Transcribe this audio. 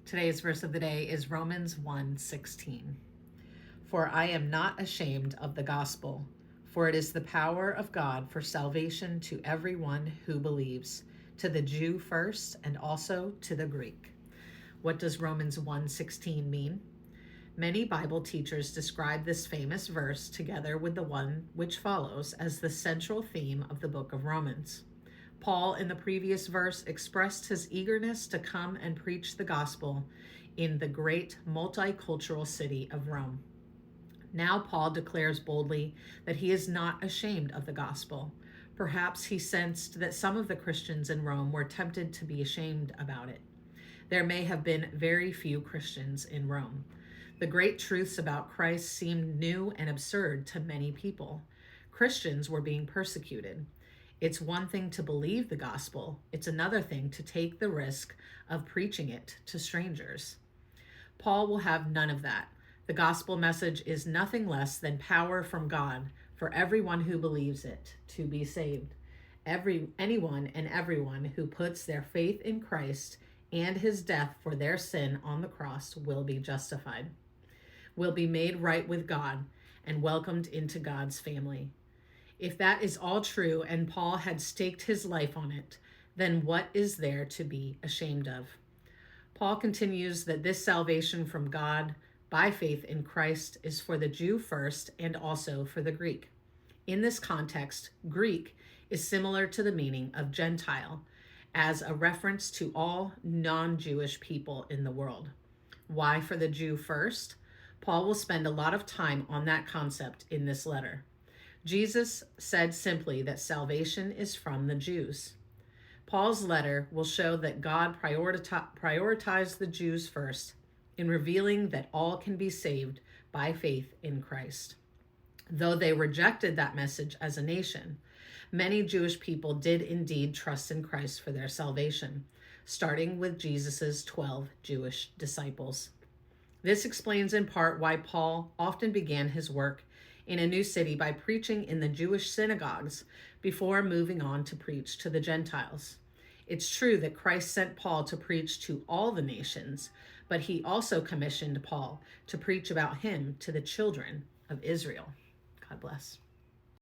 Today's verse of the day is Romans 1:16. For I am not ashamed of the gospel, for it is the power of God for salvation to everyone who believes, to the Jew first and also to the Greek. What does Romans 1:16 mean? Many Bible teachers describe this famous verse together with the one which follows as the central theme of the book of Romans. Paul, in the previous verse, expressed his eagerness to come and preach the gospel in the great multicultural city of Rome. Now Paul declares boldly that he is not ashamed of the gospel. Perhaps he sensed that some of the Christians in Rome were tempted to be ashamed about it. There may have been very few Christians in Rome. The great truths about Christ seemed new and absurd to many people. Christians were being persecuted. It's one thing to believe the gospel. It's another thing to take the risk of preaching it to strangers. Paul will have none of that. The gospel message is nothing less than power from God for everyone who believes it to be saved. Anyone and everyone who puts their faith in Christ and his death for their sin on the cross will be justified, will be made right with God, and welcomed into God's family. If that is all true and Paul had staked his life on it, then what is there to be ashamed of? Paul continues that this salvation from God by faith in Christ is for the Jew first and also for the Greek. In this context, Greek is similar to the meaning of Gentile as a reference to all non-Jewish people in the world. Why for the Jew first? Paul will spend a lot of time on that concept in this letter. Jesus said simply that salvation is from the Jews. Paul's letter will show that God prioritized the Jews first in revealing that all can be saved by faith in Christ. Though they rejected that message as a nation, many Jewish people did indeed trust in Christ for their salvation, starting with Jesus's 12 Jewish disciples. This explains in part why Paul often began his work in a new city by preaching in the Jewish synagogues before moving on to preach to the Gentiles. It's true that Christ sent Paul to preach to all the nations, but he also commissioned Paul to preach about him to the children of Israel. God bless.